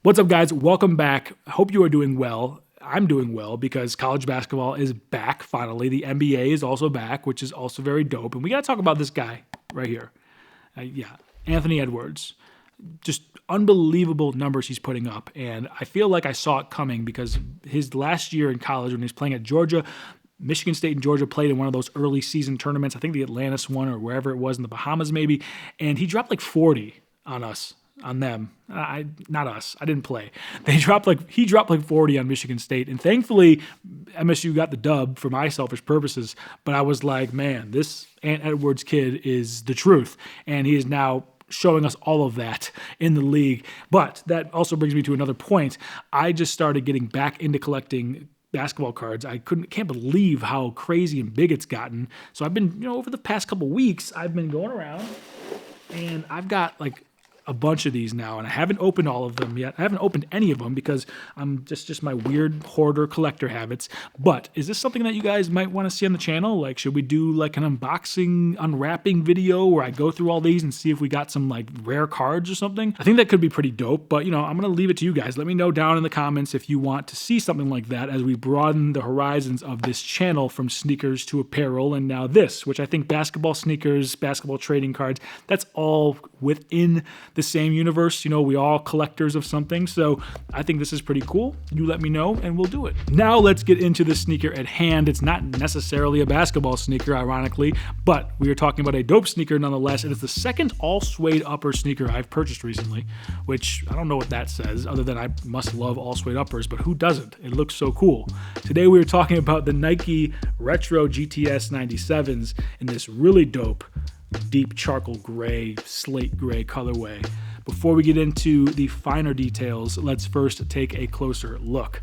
What's up, guys? Welcome back. I hope you are doing well. I'm doing well because college basketball is back finally. The NBA is also back, which is also very dope. And we got to talk about this guy right here. Anthony Edwards. Just unbelievable numbers he's putting up. And I feel like I saw it coming because his last year in college when he was playing at Georgia, Michigan State and Georgia played in one of those early season tournaments. I think the Atlantis one or wherever it was in the Bahamas maybe. And he dropped like 40 on them. Not us. I didn't play. He dropped like 40 on Michigan State. And thankfully, MSU got the dub for my selfish purposes. But I was like, man, this Ant Edwards kid is the truth. And he is now showing us all of that in the league. But that also brings me to another point. I just started getting back into collecting basketball cards. I can't believe how crazy and big it's gotten. So I've been, over the past couple weeks, I've been going around and I've got like a bunch of these now, and I haven't opened all of them yet. I haven't opened any of them because I'm just my weird hoarder collector habits. But is this something that you guys might want to see on the channel? Like, should we do like an unboxing, unwrapping video where I go through all these and see if we got some like rare cards or something? I think that could be pretty dope, but I'm going to leave it to you guys. Let me know down in the comments if you want to see something like that as we broaden the horizons of this channel from sneakers to apparel and now this, which I think basketball sneakers, basketball trading cards, that's all within the same universe. We all collectors of something. So I think this is pretty cool. You let me know and we'll do it. Now let's get into the sneaker at hand. It's not necessarily a basketball sneaker, ironically, but we are talking about a dope sneaker nonetheless. And it's the second all suede upper sneaker I've purchased recently, which I don't know what that says other than I must love all suede uppers, but who doesn't? It looks so cool. Today we are talking about the Nike Retro GTS 97s in this really dope deep charcoal gray, slate gray colorway. Before we get into the finer details, let's first take a closer look.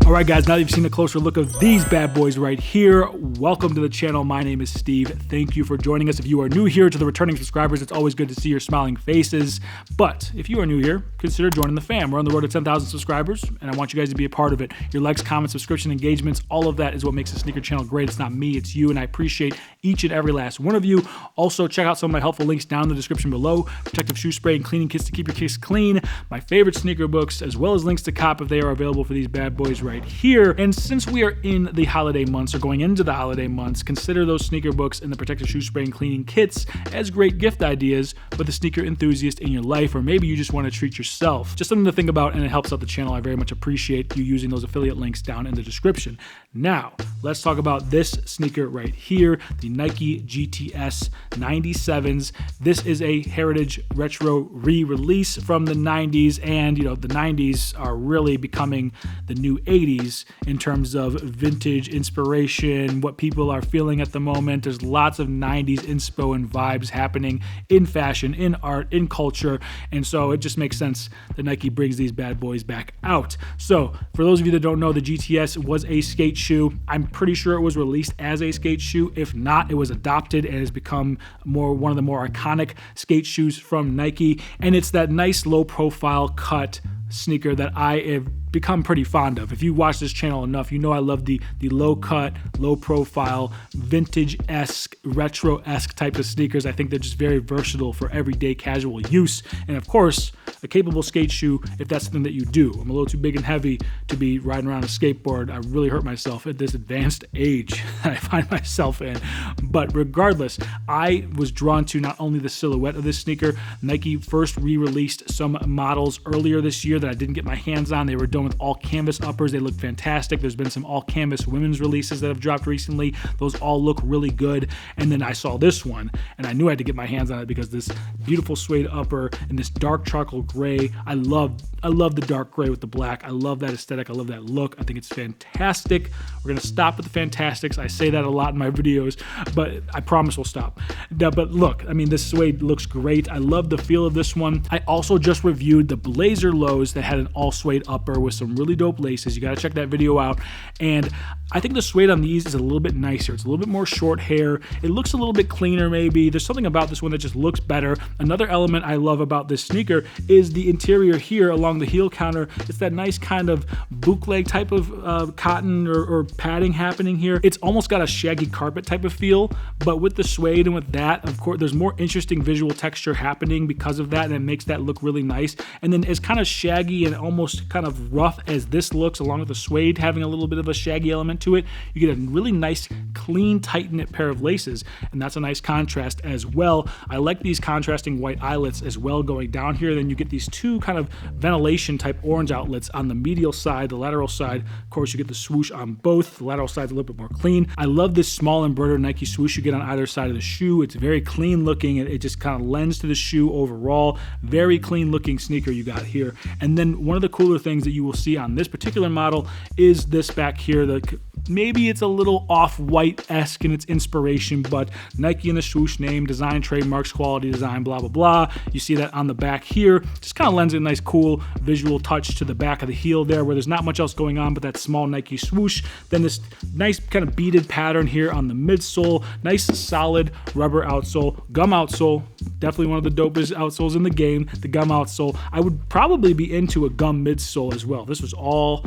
All right, guys, now that you've seen a closer look of these bad boys right here, welcome to the channel. My name is Steve. Thank you for joining us. If you are new here, to the returning subscribers, it's always good to see your smiling faces. But if you are new here, consider joining the fam. We're on the road to 10,000 subscribers, and I want you guys to be a part of it. Your likes, comments, subscription, engagements, all of that is what makes the sneaker channel great. It's not me, it's you, and I appreciate each and every last one of you. Also, check out some of my helpful links down in the description below. Protective shoe spray and cleaning kits to keep your kicks clean. My favorite sneaker books, as well as links to cop if they are available for these bad boys right here. And since we are in the holiday months or going into the holiday months, consider those sneaker books and the protective shoe spray and cleaning kits as great gift ideas for the sneaker enthusiast in your life, or maybe you just want to treat yourself. Just something to think about, and it helps out the channel. I very much appreciate you using those affiliate links down in the description. Now, let's talk about this sneaker right here, the Nike GTS 97s. This is a heritage retro re-release from the 90s, and the 90s are really becoming the new 80s in terms of vintage inspiration, what people are feeling at the moment. There's lots of 90s inspo and vibes happening in fashion, in art, in culture, and so it just makes sense that Nike brings these bad boys back out. So for those of you that don't know, the GTS was a skate shoe. I'm pretty sure it was released as a skate shoe. If not, it was adopted and has become one of the more iconic skate shoes from Nike, and it's that nice low profile cut sneaker that I have become pretty fond of. If you watch this channel enough, you know I love the low cut, low profile, vintage-esque, retro-esque type of sneakers. I think they're just very versatile for everyday casual use. And of course, a capable skate shoe if that's something that you do. I'm a little too big and heavy to be riding around a skateboard. I really hurt myself at this advanced age that I find myself in. But regardless, I was drawn to not only the silhouette of this sneaker. Nike first re-released some models earlier this year that I didn't get my hands on. They were done with all canvas uppers. They look fantastic. There's been some all canvas women's releases that have dropped recently. Those all look really good. And then I saw this one and I knew I had to get my hands on it because this beautiful suede upper and this dark charcoal gray. I love the dark gray with the black. I love that aesthetic. I love that look. I think it's fantastic. We're going to stop with the fantastics. I say that a lot in my videos, but I promise we'll stop. But look, I mean, this suede looks great. I love the feel of this one. I also just reviewed the Blazer lows that had an all suede upper with some really dope laces. You got to check that video out. And I think the suede on these is a little bit nicer. It's a little bit more short hair. It looks a little bit cleaner maybe. There's something about this one that just looks better. Another element I love about this sneaker is the interior here along the heel counter. It's that nice kind of bootleg type of cotton or padding happening here. It's almost got a shaggy carpet type of feel, but with the suede and with that, of course, there's more interesting visual texture happening because of that, and it makes that look really nice. And then as kind of shaggy and almost kind of rough as this looks, along with the suede having a little bit of a shaggy element to it, you get a really nice, clean, tight-knit pair of laces, and that's a nice contrast as well. I like these contrasting white eyelets as well going down here. Then you get these two kind of ventilation type orange outlets on the medial side, the lateral side. Of course, you get the swoosh on both. The lateral side's a little bit more clean. I love this small embroidered Nike swoosh you get on either side of the shoe. It's very clean looking. It just kind of lends to the shoe overall. Very clean looking sneaker you got here. And then one of the cooler things that you will see on this particular model is this back here. Maybe it's a little off-white-esque in its inspiration, but Nike in the swoosh name, design, trademarks, quality design, blah, blah, blah. You see that on the back here. Just kind of lends a nice, cool visual touch to the back of the heel there where there's not much else going on but that small Nike swoosh. Then this nice kind of beaded pattern here on the midsole. Nice, solid rubber outsole. Gum outsole. Definitely one of the dopest outsoles in the game, the gum outsole. I would probably be into a gum midsole as well. This was all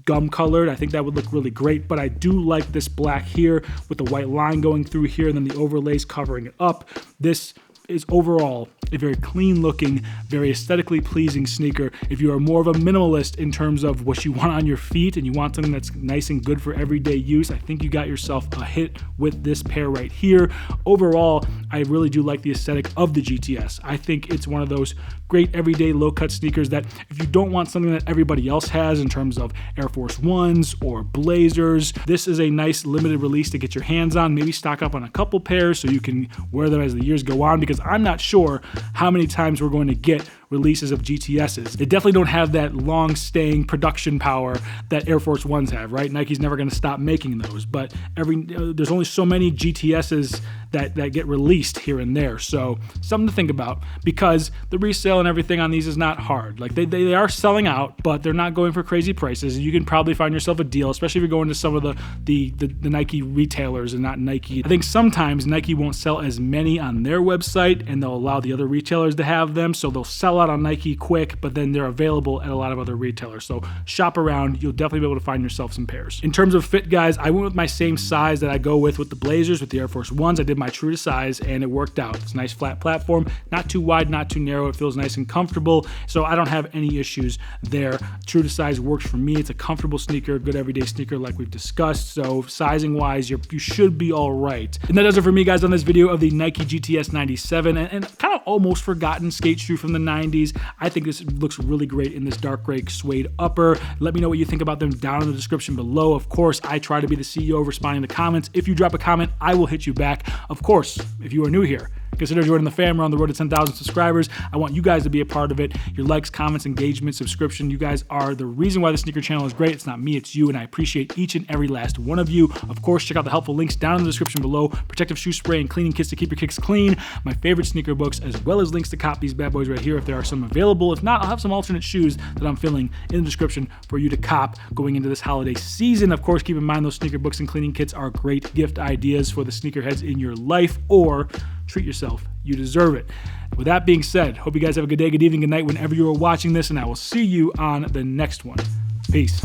gum colored. I think that would look really great, but I do like this black here with the white line going through here and then the overlays covering it up. This is overall a very clean looking, very aesthetically pleasing sneaker. If you are more of a minimalist in terms of what you want on your feet and you want something that's nice and good for everyday use, I think you got yourself a hit with this pair right here. Overall, I really do like the aesthetic of the GTS. I think it's one of those great everyday low cut sneakers that if you don't want something that everybody else has in terms of Air Force Ones or Blazers, this is a nice limited release to get your hands on. Maybe stock up on a couple pairs so you can wear them as the years go on, because I'm not sure how many times we're going to get releases of GTSs. They definitely don't have that long-staying production power that Air Force Ones have, right? Nike's never going to stop making those, but there's only so many GTSs that get released here and there. So something to think about, because the resale and everything on these is not hard. Like they are selling out, but they're not going for crazy prices. You can probably find yourself a deal, especially if you're going to some of the Nike retailers and not Nike. I think sometimes Nike won't sell as many on their website and they'll allow the other retailers to have them. So they'll sell out on Nike quick, but then they're available at a lot of other retailers. So shop around. You'll definitely be able to find yourself some pairs. In terms of fit, guys, I went with my same size that I go with the Blazers, with the Air Force Ones. I did my true to size and it worked out. It's a nice flat platform, not too wide, not too narrow. It feels nice and comfortable. So I don't have any issues there. True to size works for me. It's a comfortable sneaker, good everyday sneaker like we've discussed. So sizing wise, you should be all right. And that does it for me, guys, on this video of the Nike GTS 97 and kind of almost forgotten skate shoe from the 90s. I think this looks really great in this dark gray suede upper. Let me know what you think about them down in the description below. Of course, I try to be the CEO of responding to comments. If you drop a comment, I will hit you back. Of course, if you are new here, consider joining the fam. We're on the road to 10,000 subscribers. I want you guys to be a part of it. Your likes, comments, engagement, subscription, you guys are the reason why the sneaker channel is great. It's not me, it's you, and I appreciate each and every last one of you. Of course, check out the helpful links down in the description below. Protective shoe spray and cleaning kits to keep your kicks clean, my favorite sneaker books, as well as links to cop these bad boys right here if there are some available. If not, I'll have some alternate shoes that I'm filling in the description for you to cop going into this holiday season. Of course, keep in mind those sneaker books and cleaning kits are great gift ideas for the sneakerheads in your life, or treat yourself. You deserve it. With that being said, hope you guys have a good day, good evening, good night whenever you are watching this, and I will see you on the next one. Peace.